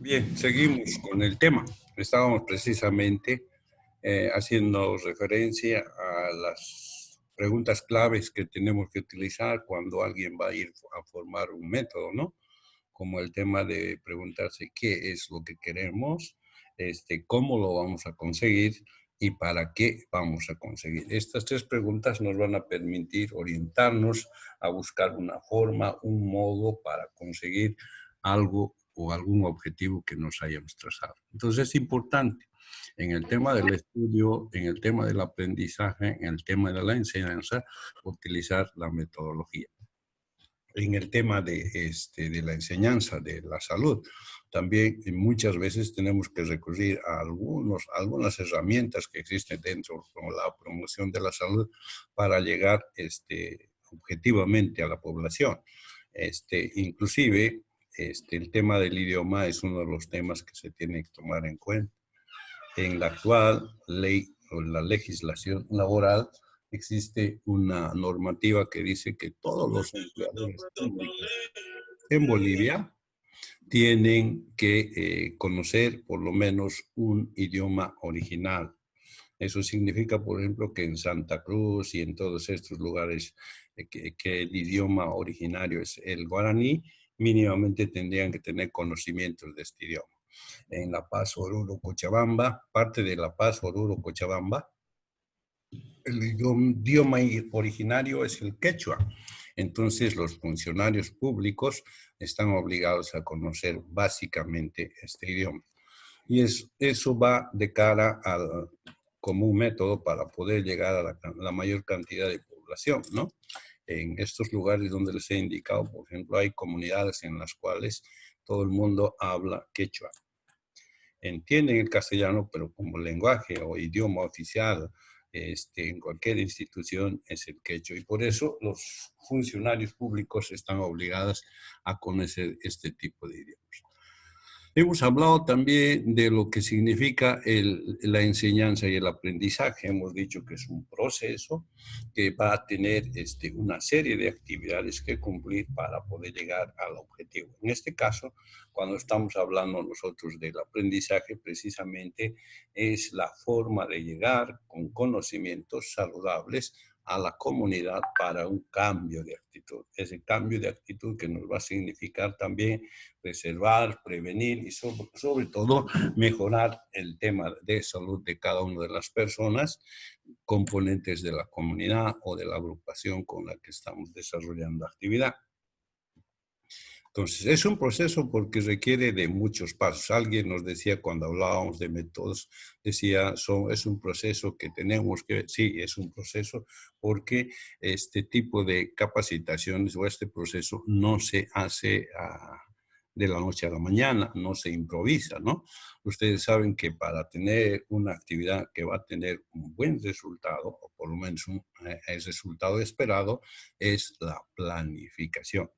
Bien, seguimos con el tema. Estábamos precisamente haciendo referencia a las preguntas claves que tenemos que utilizar cuando alguien va a ir a formar un método, ¿no? Como el tema de preguntarse qué es lo que queremos, cómo lo vamos a conseguir y para qué vamos a conseguir. Estas tres preguntas nos van a permitir orientarnos a buscar una forma, un modo para conseguir algo o algún objetivo que nos hayamos trazado. Entonces es importante en el tema del estudio, en el tema del aprendizaje, en el tema de la enseñanza, utilizar la metodología. En el tema de la enseñanza de la salud, también muchas veces tenemos que recurrir a algunas herramientas que existen dentro como la promoción de la salud para llegar objetivamente a la población. Inclusive, el tema del idioma es uno de los temas que se tiene que tomar en cuenta. En la actual ley o la legislación laboral existe una normativa que dice que todos los empleadores públicos en Bolivia tienen que conocer por lo menos un idioma original. Eso significa, por ejemplo, que en Santa Cruz y en todos estos lugares que el idioma originario es el guaraní, mínimamente tendrían que tener conocimientos de este idioma. En La Paz, Oruro, Cochabamba, parte de La Paz, Oruro, Cochabamba, el idioma originario es el quechua. Entonces, los funcionarios públicos están obligados a conocer básicamente este idioma. Y eso va de cara como un método para poder llegar a la mayor cantidad de población, ¿no? En estos lugares donde les he indicado, por ejemplo, hay comunidades en las cuales todo el mundo habla quechua. Entienden el castellano, pero como lenguaje o idioma oficial en cualquier institución es el quechua. Y por eso los funcionarios públicos están obligados a conocer este tipo de idiomas. Hemos hablado también de lo que significa la enseñanza y el aprendizaje. Hemos dicho que es un proceso que va a tener una serie de actividades que cumplir para poder llegar al objetivo. En este caso, cuando estamos hablando nosotros del aprendizaje, precisamente es la forma de llegar con conocimientos saludables a la comunidad para un cambio de actitud. Ese cambio de actitud que nos va a significar también preservar, prevenir y sobre todo mejorar el tema de salud de cada una de las personas, componentes de la comunidad o de la agrupación con la que estamos desarrollando actividad. Entonces, es un proceso porque requiere de muchos pasos. Alguien nos decía cuando hablábamos de métodos, decía, es un proceso que tenemos que, sí, es un proceso porque este tipo de capacitaciones o este proceso no se hace de la noche a la mañana, no se improvisa, ¿no? Ustedes saben que para tener una actividad que va a tener un buen resultado, o por lo menos el resultado esperado, es la planificación.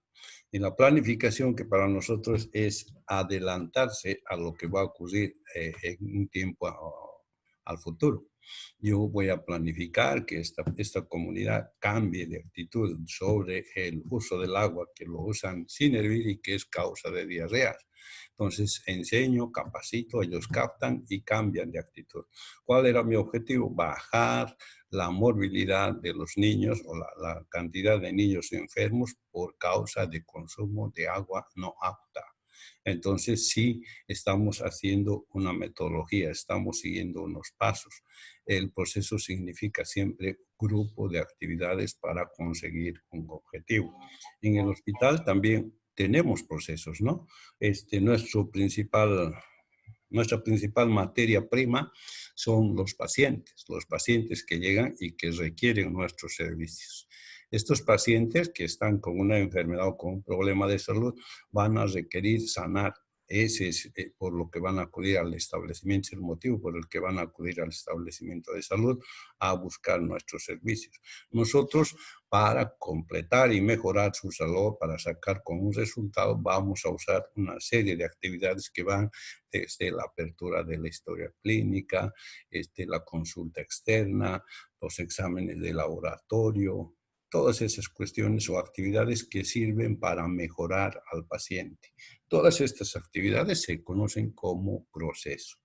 Y la planificación que para nosotros es adelantarse a lo que va a ocurrir en un tiempo al futuro. Yo voy a planificar que esta comunidad cambie de actitud sobre el uso del agua, que lo usan sin hervir y que es causa de diarreas. Entonces, enseño, capacito, ellos captan y cambian de actitud. ¿Cuál era mi objetivo? Bajar la morbilidad de los niños o la cantidad de niños enfermos por causa de consumo de agua no apta. Entonces, sí, estamos haciendo una metodología, estamos siguiendo unos pasos. El proceso significa siempre grupo de actividades para conseguir un objetivo. En el hospital también tenemos procesos, ¿no? Nuestra principal materia prima son los pacientes que llegan y que requieren nuestros servicios. Estos pacientes que están con una enfermedad o con un problema de salud van a requerir sanar. Ese es por lo que van a acudir al establecimiento, es el motivo por el que van a acudir al establecimiento de salud a buscar nuestros servicios. Nosotros, para completar y mejorar su salud, para sacar con un resultado, vamos a usar una serie de actividades que van desde la apertura de la historia clínica, la consulta externa, los exámenes de laboratorio, todas esas cuestiones o actividades que sirven para mejorar al paciente. Todas estas actividades se conocen como proceso.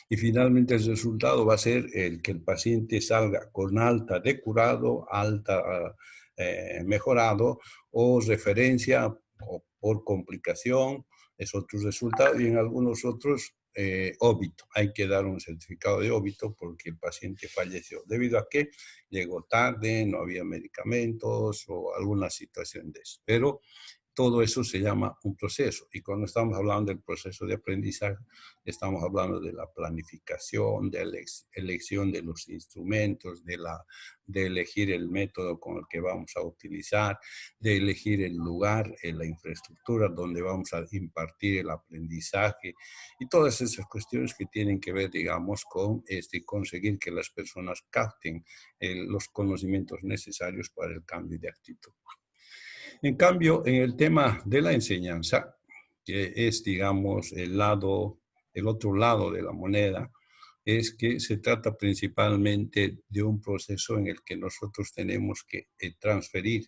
Y finalmente el resultado va a ser el que el paciente salga con alta de curado, alta mejorado o referencia o por complicación, es otro resultado, y en algunos otros óbito. Hay que dar un certificado de óbito porque el paciente falleció. ¿Debido a que llegó tarde, no había medicamentos o alguna situación de eso? Pero todo eso se llama un proceso. Y cuando estamos hablando del proceso de aprendizaje, estamos hablando de la planificación, de la elección de los instrumentos, de elegir el método con el que vamos a utilizar, de elegir el lugar, la infraestructura donde vamos a impartir el aprendizaje y todas esas cuestiones que tienen que ver, digamos, con conseguir que las personas capten los conocimientos necesarios para el cambio de actitud. En cambio, en el tema de la enseñanza, que es, digamos, el otro lado de la moneda, es que se trata principalmente de un proceso en el que nosotros tenemos que transferir,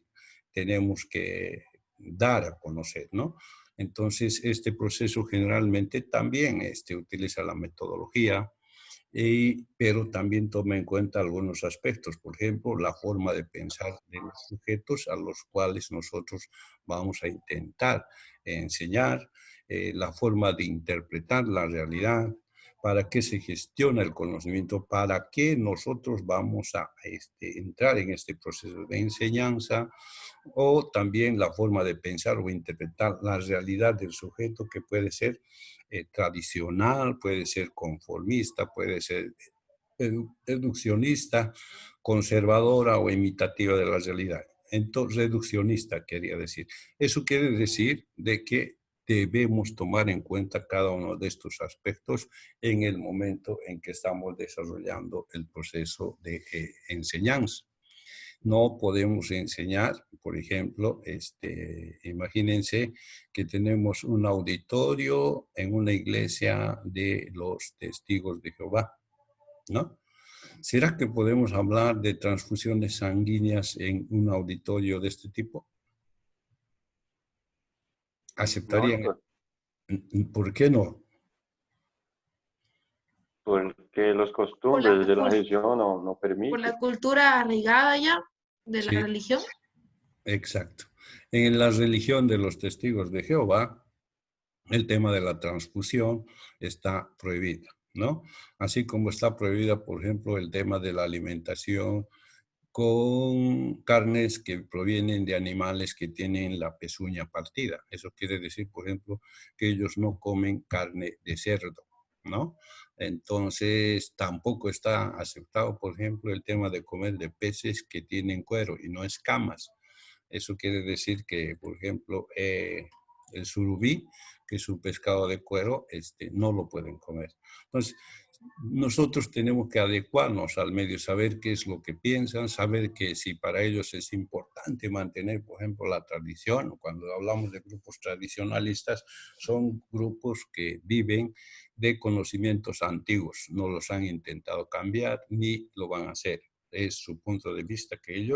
tenemos que dar a conocer, ¿no? Entonces, este proceso generalmente también utiliza la metodología, pero también toma en cuenta algunos aspectos, por ejemplo, la forma de pensar de los sujetos a los cuales nosotros vamos a intentar enseñar, la forma de interpretar la realidad, para qué se gestiona el conocimiento, para qué nosotros vamos a entrar en este proceso de enseñanza, o también la forma de pensar o interpretar la realidad del sujeto, que puede ser tradicional, puede ser conformista, puede ser reduccionista, conservadora o imitativa de la realidad. Entonces, reduccionista quería decir. Eso quiere decir de que debemos tomar en cuenta cada uno de estos aspectos en el momento en que estamos desarrollando el proceso de enseñanza. No podemos enseñar, por ejemplo, imagínense que tenemos un auditorio en una iglesia de los testigos de Jehová, ¿no? ¿Será que podemos hablar de transfusiones sanguíneas en un auditorio de este tipo? No, ¿Aceptarían? ¿Por qué no? porque las Por la, costumbres de la región no por permiten. la cultura arraigada ya de la Sí, religión. exacto. En la religión de los testigos de Jehová, el tema de la transfusión está prohibido, ¿no? Así como está prohibida, por ejemplo, el tema de la alimentación con carnes que provienen de animales que tienen la pezuña partida. Eso quiere decir, por ejemplo, que ellos no comen carne de cerdo, ¿no? Entonces, tampoco está aceptado, por ejemplo, el tema de comer de peces que tienen cuero y no escamas. Eso quiere decir que, por ejemplo, el surubí, que es un pescado de cuero, no lo pueden comer. Entonces, nosotros tenemos que adecuarnos al medio, saber qué es lo que piensan, saber que si para ellos es importante mantener, por ejemplo, la tradición. Cuando hablamos de grupos tradicionalistas, son grupos que viven de conocimientos antiguos, no los han intentado cambiar ni lo van a hacer. Es su punto de vista que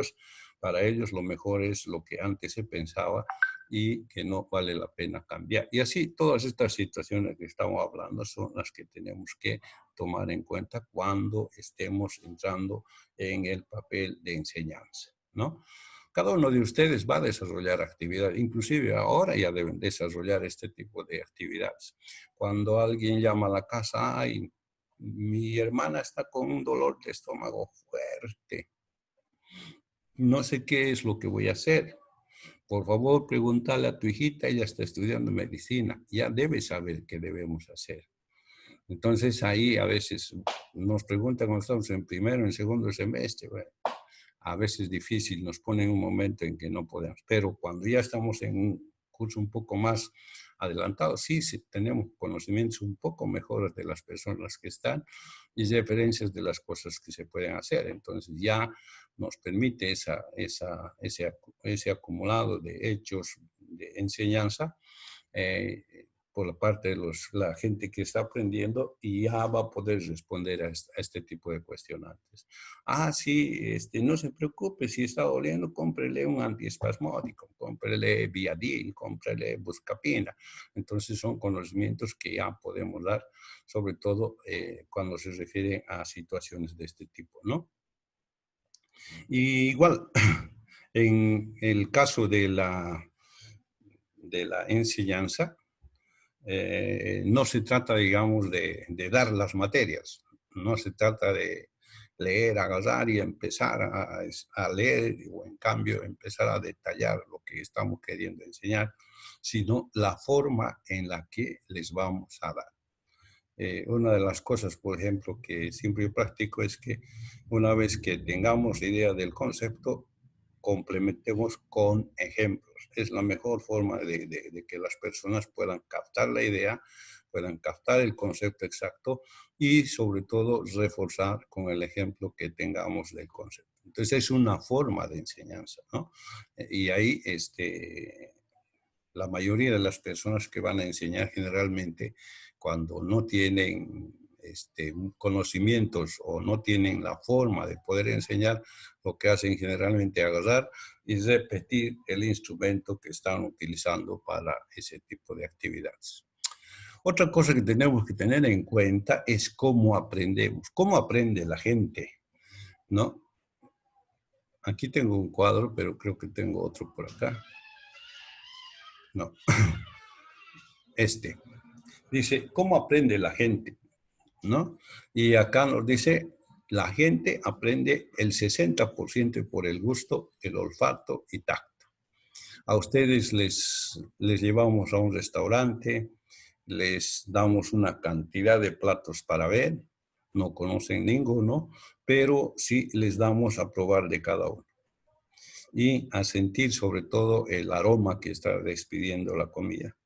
para ellos lo mejor es lo que antes se pensaba y que no vale la pena cambiar. Y así todas estas situaciones que estamos hablando son las que tenemos que tomar en cuenta cuando estemos entrando en el papel de enseñanza, ¿no? Cada uno de ustedes va a desarrollar actividades, inclusive ahora ya deben desarrollar este tipo de actividades. Cuando alguien llama a la casa, ay, mi hermana está con un dolor de estómago fuerte, no sé qué es lo que voy a hacer. Por favor, pregúntale a tu hijita, ella está estudiando medicina, ya debe saber qué debemos hacer. Entonces ahí a veces nos preguntan cuando estamos en primero, en segundo semestre, bueno, a veces es difícil, nos ponen un momento en que no podemos, pero cuando ya estamos en un curso un poco más adelantado, sí, sí tenemos conocimientos un poco mejores de las personas que están y referencias de las cosas que se pueden hacer. Entonces ya nos permite ese acumulado de hechos de enseñanza, por la parte de la gente que está aprendiendo y ya va a poder responder a este tipo de cuestionantes. Ah, sí, no se preocupe, si está doliendo, cómprele un antiespasmódico, cómprele Viadil, cómprele Buscapina. Entonces son conocimientos que ya podemos dar, sobre todo cuando se refiere a situaciones de este tipo, ¿no? Y igual, en el caso de la enseñanza, no se trata, digamos, de dar las materias, no se trata de leer, agarrar y empezar a leer, o en cambio empezar a detallar lo que estamos queriendo enseñar, sino la forma en la que les vamos a dar. Una de las cosas, por ejemplo, que siempre practico es que una vez que tengamos idea del concepto, complementemos con ejemplos. Es la mejor forma de que las personas puedan captar la idea, puedan captar el concepto exacto y sobre todo reforzar con el ejemplo que tengamos del concepto. Entonces es una forma de enseñanza, ¿no? Y ahí la mayoría de las personas que van a enseñar generalmente, cuando no tienen conocimientos o no tienen la forma de poder enseñar, lo que hacen generalmente es agarrar y repetir el instrumento que están utilizando para ese tipo de actividades. Otra cosa que tenemos que tener en cuenta es cómo aprendemos, cómo aprende la gente, ¿no? Aquí tengo un cuadro, pero creo que tengo otro por acá. No. Dice, ¿cómo aprende la gente? ¿No? Y acá nos dice, la gente aprende el 60% por el gusto, el olfato y tacto. A ustedes les llevamos a un restaurante, les damos una cantidad de platos para ver, no conocen ninguno, pero sí les damos a probar de cada uno. Y a sentir sobre todo el aroma que está despidiendo la comida.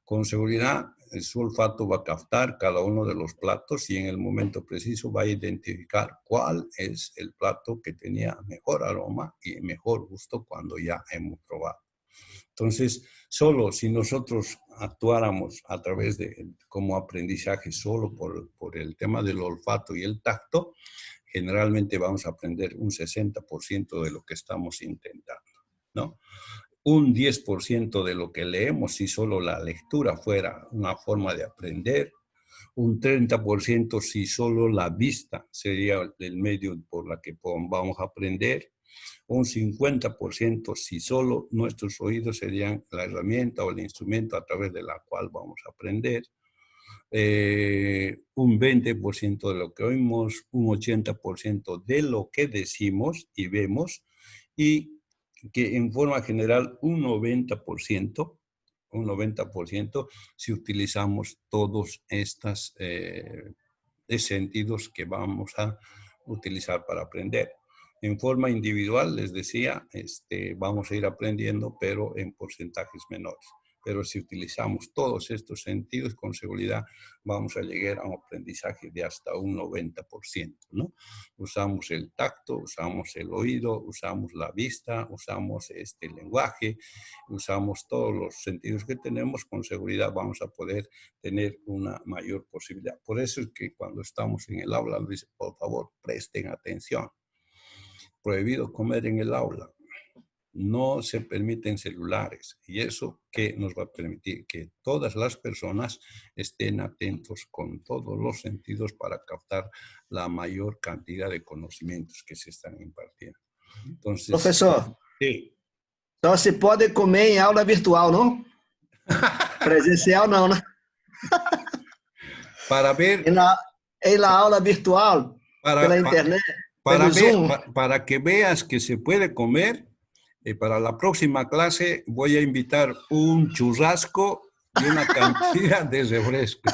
Con seguridad, su olfato va a captar cada uno de los platos y en el momento preciso va a identificar cuál es el plato que tenía mejor aroma y mejor gusto cuando ya hemos probado. Entonces, solo si nosotros actuáramos a través de como aprendizaje solo por el tema del olfato y el tacto, generalmente vamos a aprender un 60% de lo que estamos intentando, ¿no? Un 10% de lo que leemos, si solo la lectura fuera una forma de aprender, un 30% si solo la vista sería el medio por la que vamos a aprender, un 50% si solo nuestros oídos serían la herramienta o el instrumento a través de la cual vamos a aprender, un 20% de lo que oímos, un 80% de lo que decimos y vemos, y que en forma general un 90% si utilizamos todos estos sentidos que vamos a utilizar para aprender. En forma individual, les decía, vamos a ir aprendiendo, pero en porcentajes menores. Pero si utilizamos todos estos sentidos, con seguridad vamos a llegar a un aprendizaje de hasta un 90%, ¿no? Usamos el tacto, usamos el oído, usamos la vista, usamos el lenguaje, usamos todos los sentidos que tenemos, con seguridad vamos a poder tener una mayor posibilidad. Por eso es que cuando estamos en el aula, nos dice, por favor, presten atención. Prohibido comer en el aula. No se permiten celulares y eso que nos va a permitir que todas las personas estén atentos con todos los sentidos para captar la mayor cantidad de conocimientos que se están impartiendo. Entonces, professor, sí. Só se pode comer em aula virtual, não? Presencial não, né? Para ver... En la aula virtual, pela internet, pelo Zoom. Para que veas que se puede comer, para la próxima clase voy a invitar un churrasco y una cantidad de refresco.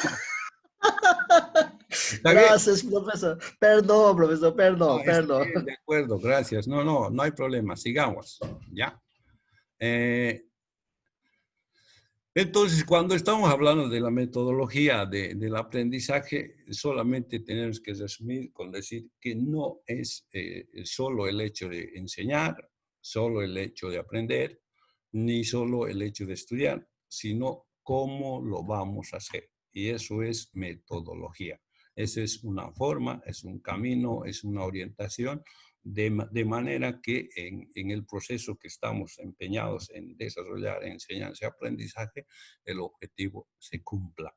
Gracias, profesor. Perdón, profesor, perdón, No, perdón. bien, de acuerdo, gracias. No hay problema, sigamos, ¿ya? Entonces, cuando estamos hablando de la metodología del aprendizaje, solamente tenemos que resumir con decir que no es solo el hecho de enseñar, solo el hecho de aprender, ni solo el hecho de estudiar, sino cómo lo vamos a hacer. Y eso es metodología. Esa es una forma, es un camino, es una orientación, de manera que en el proceso que estamos empeñados en desarrollar enseñanza y aprendizaje, el objetivo se cumpla.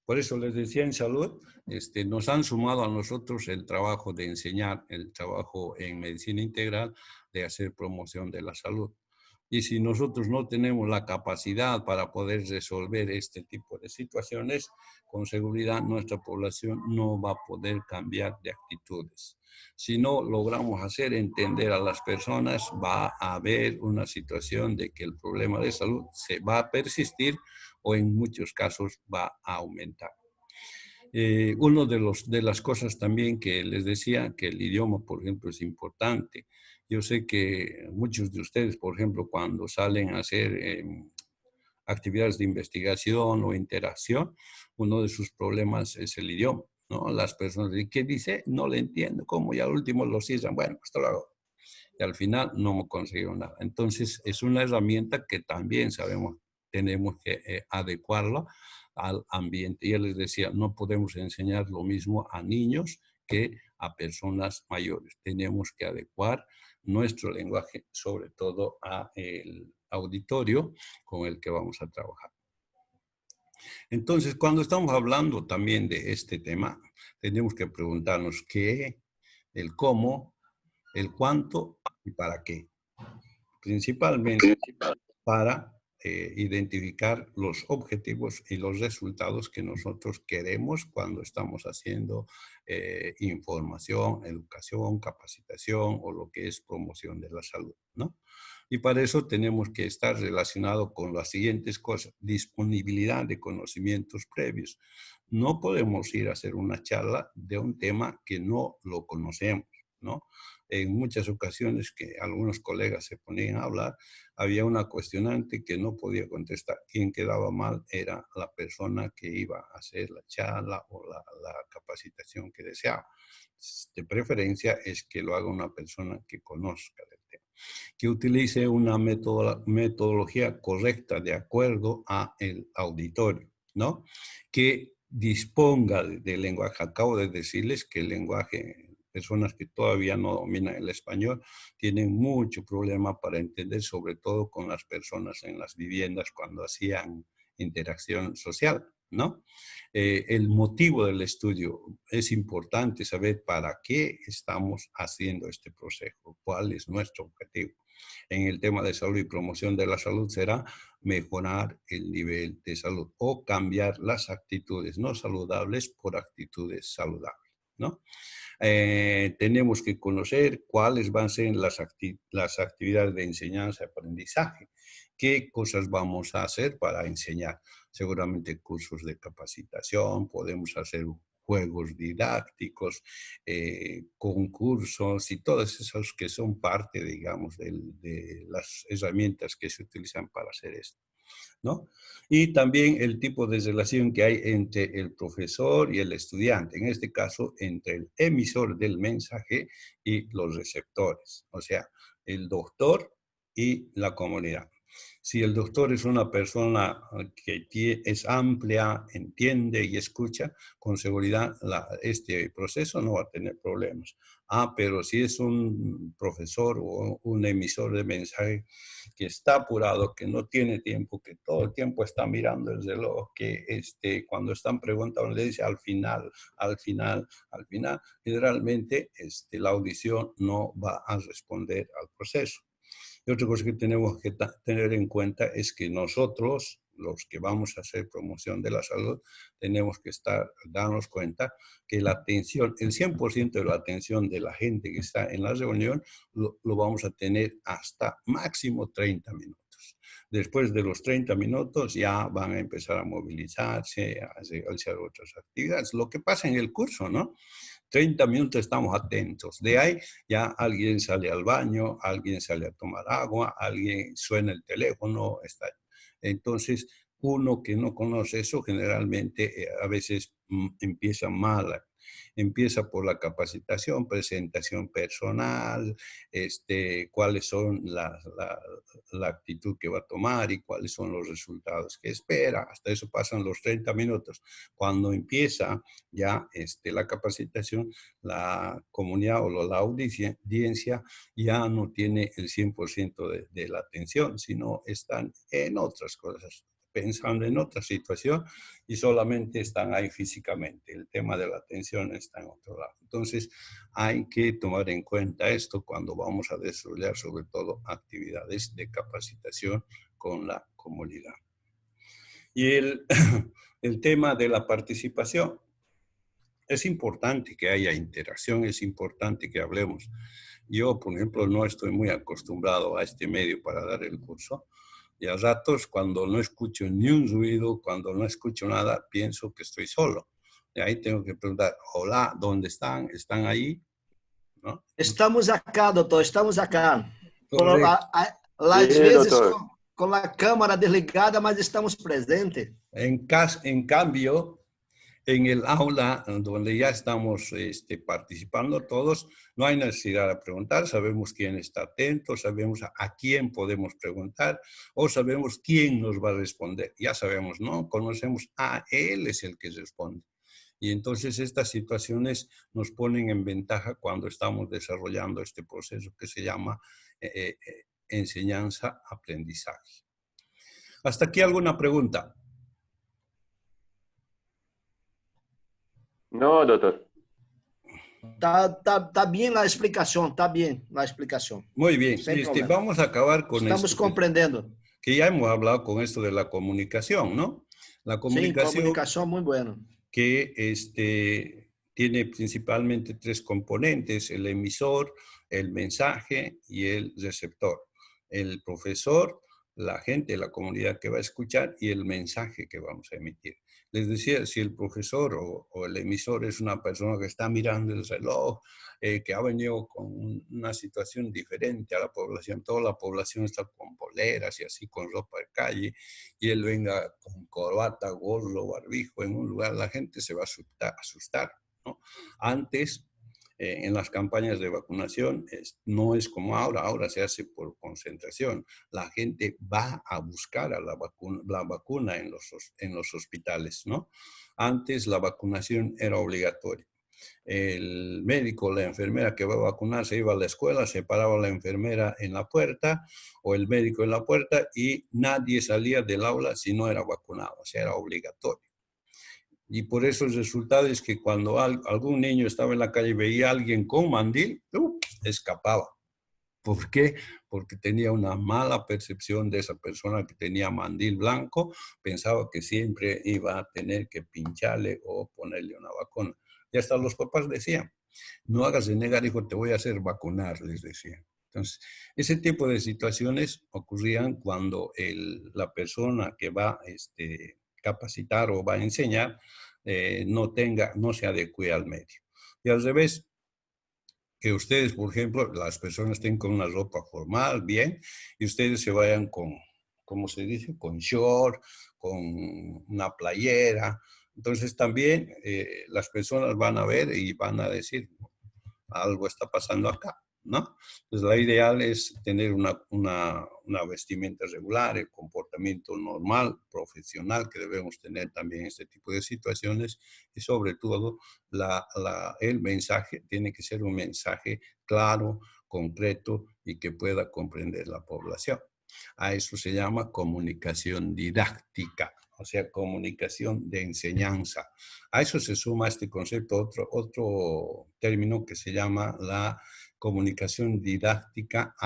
Por eso les decía, en salud, nos han sumado a nosotros el trabajo de enseñar, el trabajo en medicina integral, de hacer promoción de la salud. Y si nosotros no tenemos la capacidad para poder resolver este tipo de situaciones, con seguridad nuestra población no va a poder cambiar de actitudes. Si no logramos hacer entender a las personas, va a haber una situación de que el problema de salud se va a persistir o en muchos casos va a aumentar. Uno de las cosas también que les decía, que el idioma, por ejemplo, es importante. Yo sé que muchos de ustedes, por ejemplo, cuando salen a hacer actividades de investigación o interacción, uno de sus problemas es el idioma, ¿no? Las personas dicen, ¿qué dice? No le entiendo. ¿Cómo? Y al último lo cierran. Bueno, hasta luego. Y al final no hemos conseguido nada. Entonces, es una herramienta que también sabemos, tenemos que adecuarla al ambiente. Ya les decía, no podemos enseñar lo mismo a niños que a personas mayores. Tenemos que adecuar nuestro lenguaje, sobre todo al auditorio con el que vamos a trabajar. Entonces, cuando estamos hablando también de este tema, tenemos que preguntarnos qué, el cómo, el cuánto y para qué. Principalmente para identificar los objetivos y los resultados que nosotros queremos cuando estamos haciendo información, educación, capacitación o lo que es promoción de la salud, ¿no? Y para eso tenemos que estar relacionado con las siguientes cosas: disponibilidad de conocimientos previos. No podemos ir a hacer una charla de un tema que no lo conocemos, ¿no? En muchas ocasiones que algunos colegas se ponían a hablar, había una cuestionante que no podía contestar. Quien quedaba mal era la persona que iba a hacer la charla o la capacitación que deseaba. De preferencia es que lo haga una persona que conozca del tema, que utilice una metodología correcta de acuerdo a el auditorio, ¿no? Que disponga del lenguaje. Acabo de decirles que el lenguaje, personas que todavía no dominan el español, tienen mucho problema para entender, sobre todo con las personas en las viviendas cuando hacían interacción social, ¿no? El motivo del estudio, es importante saber para qué estamos haciendo este proceso, cuál es nuestro objetivo. En el tema de salud y promoción de la salud será mejorar el nivel de salud o cambiar las actitudes no saludables por actitudes saludables, ¿no? Tenemos que conocer cuáles van a ser las actividades de enseñanza y aprendizaje, qué cosas vamos a hacer para enseñar. Seguramente cursos de capacitación, podemos hacer juegos didácticos, concursos y todas esas que son parte, digamos, de las herramientas que se utilizan para hacer esto, ¿no? Y también el tipo de relación que hay entre el profesor y el estudiante, en este caso entre el emisor del mensaje y los receptores, o sea, el doctor y la comunidad. Si el doctor es una persona que es amplia, entiende y escucha, con seguridad este proceso no va a tener problemas. Pero si es un profesor o un emisor de mensaje que está apurado, que no tiene tiempo, que todo el tiempo está mirando el reloj, que cuando están preguntando le dice al final, generalmente la audición no va a responder al proceso. Y otra cosa que tenemos que tener en cuenta es que nosotros, los que vamos a hacer promoción de la salud, tenemos que darnos cuenta que la atención, el 100% de la atención de la gente que está en la reunión, lo vamos a tener hasta máximo 30 minutos. Después de los 30 minutos ya van a empezar a movilizarse, a hacer otras actividades. Lo que pasa en el curso, ¿no? 30 minutos estamos atentos. De ahí ya alguien sale al baño, alguien sale a tomar agua, alguien suena el teléfono. Entonces, uno que no conoce eso generalmente a veces empieza mal. Empieza por la capacitación, presentación personal, cuáles son la actitud que va a tomar y cuáles son los resultados que espera. Hasta eso pasan los 30 minutos. Cuando empieza ya la capacitación, la comunidad o la audiencia ya no tiene el 100% de la atención, sino están en otras cosas, pensando en otra situación y solamente están ahí físicamente. El tema de la atención está en otro lado. Entonces, hay que tomar en cuenta esto cuando vamos a desarrollar sobre todo actividades de capacitación con la comunidad. Y el tema de la participación. Es importante que haya interacción, es importante que hablemos. Yo, por ejemplo, no estoy muy acostumbrado a este medio para dar el curso. Y a ratos, cuando no escucho ni un ruido, cuando no escucho nada, pienso que estoy solo. Y ahí tengo que preguntar, hola, ¿dónde están? ¿Están ahí? ¿No? Estamos acá, doutor, estamos acá. Correcto. Às Sí, vezes doutor. com a câmera desligada, mas estamos presentes. En cambio, en el aula donde ya estamos participando todos, no hay necesidad de preguntar, sabemos quién está atento, sabemos a quién podemos preguntar o sabemos quién nos va a responder. Ya sabemos, ¿no? Conocemos, él es el que responde. Y entonces estas situaciones nos ponen en ventaja cuando estamos desarrollando este proceso que se llama enseñanza-aprendizaje. ¿Hasta aquí alguna pregunta? No, doctor. Tá bem a explicação, tá bem a explicação. Muy bien, Sem problema. vamos a acabar con Estamos esto. compreendendo. Que ya hemos hablado con esto de la comunicación, ¿no? La Sim, comunicación comunicação muito bueno. que tiene principalmente tres componentes, el emisor, el mensaje y el receptor. El profesor, la gente, la comunidad que va a escuchar y el mensaje que vamos a emitir. Les decía, si el profesor o el emisor es una persona que está mirando el reloj, que ha venido con una situación diferente a la población, toda la población está con poleras y así con ropa de calle, y él venga con corbata, gorro, barbijo en un lugar, la gente se va a asustar, ¿no? Antes, en las campañas de vacunación, no es como ahora se hace por concentración. La gente va a buscar a la vacuna en los hospitales, ¿no? Antes la vacunación era obligatoria. El médico, la enfermera que va a vacunar se iba a la escuela, se paraba la enfermera en la puerta o el médico en la puerta y nadie salía del aula si no era vacunado, o sea, era obligatorio. Y por eso el resultado es que cuando algún niño estaba en la calle y veía a alguien con mandil, escapaba. ¿Por qué? Porque tenía una mala percepción de esa persona que tenía mandil blanco, pensaba que siempre iba a tener que pincharle o ponerle una vacuna. Y hasta los papás decían, no hagas de negar, hijo, te voy a hacer vacunar, les decían. Entonces, ese tipo de situaciones ocurrían cuando la persona que va a capacitar o va a enseñar no se adecue al medio. Y al revés, que ustedes, por ejemplo, las personas estén con una ropa formal, bien, y ustedes se vayan con, ¿cómo se dice? Con short, con una playera. Entonces también las personas van a ver y van a decir, algo está pasando acá, ¿no? Entonces la ideal es tener una vestimenta regular, el comportamiento normal, profesional que debemos tener también en este tipo de situaciones y sobre todo el mensaje tiene que ser un mensaje claro, concreto y que pueda comprender la población. A eso se llama comunicación didáctica, o sea, comunicación de enseñanza. A eso se suma este concepto otro término que se llama la comunicación didáctica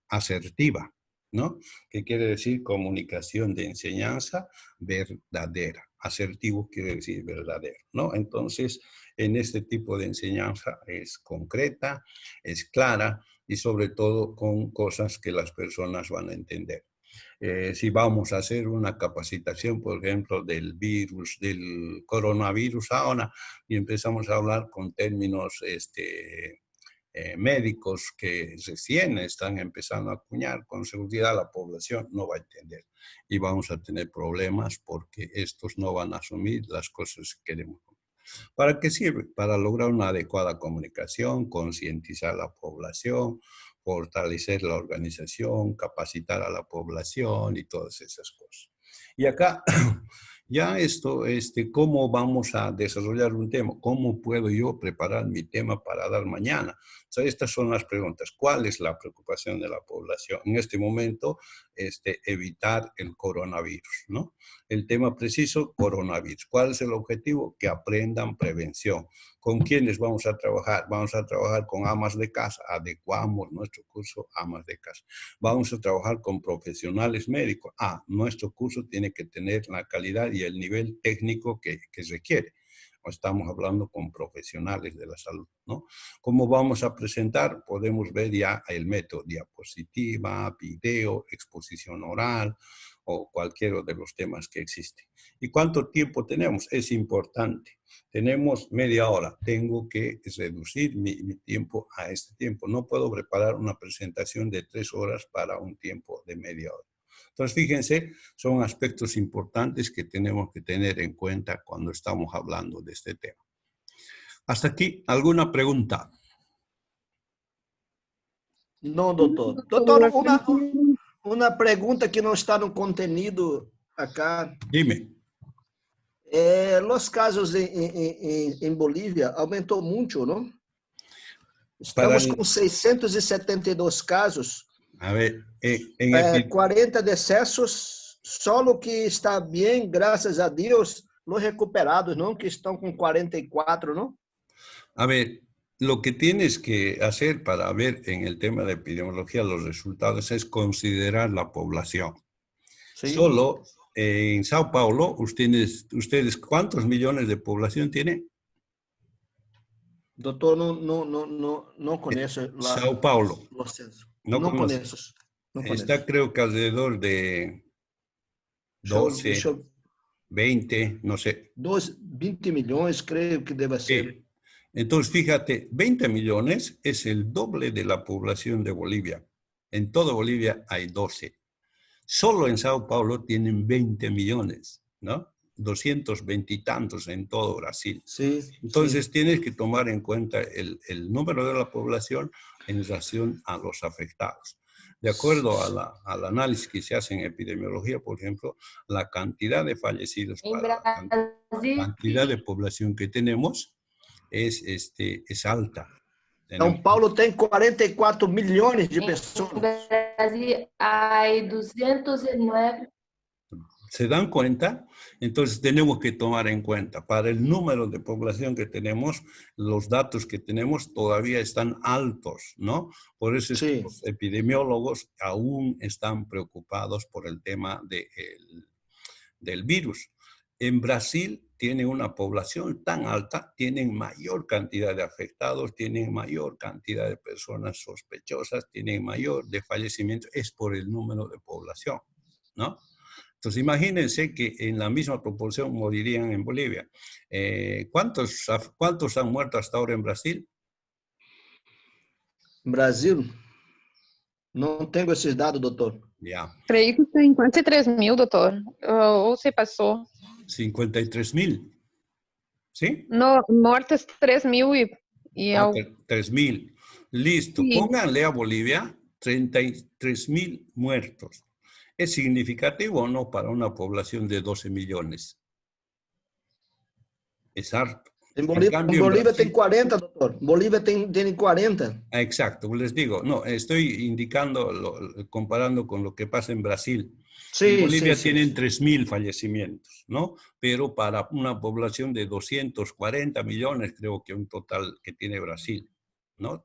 asertiva, ¿no? Que quiere decir comunicación de enseñanza verdadera. Asertivo quiere decir verdadero, ¿no? Entonces, en este tipo de enseñanza es concreta, es clara y sobre todo con cosas que las personas van a entender. Si vamos a hacer una capacitación, por ejemplo, del coronavirus ahora, y empezamos a hablar con términos médicos que recién están empezando a acuñar, con seguridad la población no va a entender. Y vamos a tener problemas porque estos no van a asumir las cosas que queremos. ¿Para qué sirve? Para lograr una adecuada comunicación, concientizar a la población, fortalecer la organización, capacitar a la población y todas esas cosas. Y acá, ya esto, ¿cómo vamos a desarrollar un tema? ¿Cómo puedo yo preparar mi tema para dar mañana? O sea, estas son las preguntas. ¿Cuál es la preocupación de la población? En este momento, evitar el coronavirus, ¿no? El tema preciso, coronavirus. ¿Cuál es el objetivo? Que aprendan prevención. ¿Con quiénes vamos a trabajar? Vamos a trabajar con amas de casa. Adecuamos nuestro curso a amas de casa. Vamos a trabajar con profesionales médicos. Nuestro curso tiene que tener la calidad y el nivel técnico que requiere. Estamos hablando con profesionales de la salud, ¿no? ¿Cómo vamos a presentar? Podemos ver ya el método, diapositiva, video, exposición oral o cualquiera de los temas que existen. ¿Y cuánto tiempo tenemos? Es importante. Tenemos media hora. Tengo que reducir mi tiempo a este tiempo. No puedo preparar una presentación de 3 horas para un tiempo de media hora. Entonces, fíjense, son aspectos importantes que tenemos que tener en cuenta cuando estamos hablando de este tema. Hasta aquí, ¿alguna pregunta? Não, doutor. Doutor, uma pergunta que não está no contenido acá. Dime. Os casos em Bolívia aumentou muito, não? Estamos com 672 casos. A ver, 40 decessos, só o que está bem, graças a Deus, os recuperados, não? Que estão com 44, não? A ver, lo que tienes que hacer para ver en el tema de epidemiología los resultados es considerar la población. Sí. Solo en Sao Paulo, ustedes, ¿cuántos millones de población tienen? Doctor, no conheço. Sao Paulo. No conheço. Está creo que alrededor de 12, 20, no sé. 20 millones creo que debe ser. Sí. Entonces, fíjate, 20 millones es el doble de la población de Bolivia. En toda Bolivia hay 12. Solo en Sao Paulo tienen 20 millones, ¿no? 220 y tantos en todo Brasil. Sí, entonces, sí. Tienes que tomar en cuenta el número de la población en relación a los afectados. De acuerdo al análisis que se hace en epidemiología, por ejemplo, la cantidad de fallecidos para la cantidad de población que tenemos es alta. São Paulo tem 44 milhões de pessoas. En Brasil hay 209. ¿Se dan cuenta? Entonces tenemos que tomar en cuenta, para el número de población que tenemos, los datos que tenemos todavía están altos, ¿no? Por eso es que los epidemiólogos aún están preocupados por el tema del virus. En Brasil tiene una población tan alta, tienen mayor cantidad de afectados, tienen mayor cantidad de personas sospechosas, tienen mayor de fallecimientos, es por el número de población, ¿no? Entonces, imagínense que en la misma proporción morirían en Bolivia. ¿Cuántos han muerto hasta ahora en Brasil? Brasil? Não tenho esses dados, doutor. Ya. Creio que tem quase 3.000, doutor. Ou se passou. 53.000. ¿Sí? No, mortes 3.000 y 3.000. Listo. Sí. Pónganle a Bolivia 33.000 muertos. ¿Es significativo o no para una población de 12 millones? Es harto. En Bolivia tiene 40, doctor. Bolivia tiene 40. Exacto, les digo, no, estoy indicando, comparando con lo que pasa en Brasil. Sí, en Bolivia sí, tienen 3.000 fallecimientos, ¿no? Pero para una población de 240 millones, creo que un total que tiene Brasil, ¿no?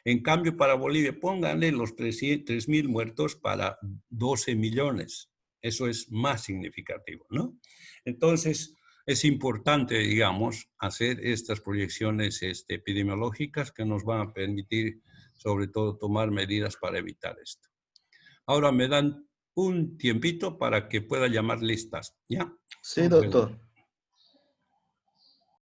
En cambio, para Bolivia, pónganle los 3.000 muertos para 12 millones. Eso es más significativo, ¿no? Entonces, es importante, digamos, hacer estas proyecciones epidemiológicas que nos van a permitir, sobre todo, tomar medidas para evitar esto. Ahora me dan un tiempito para que pueda llamar listas, ¿ya? Sí, doctor.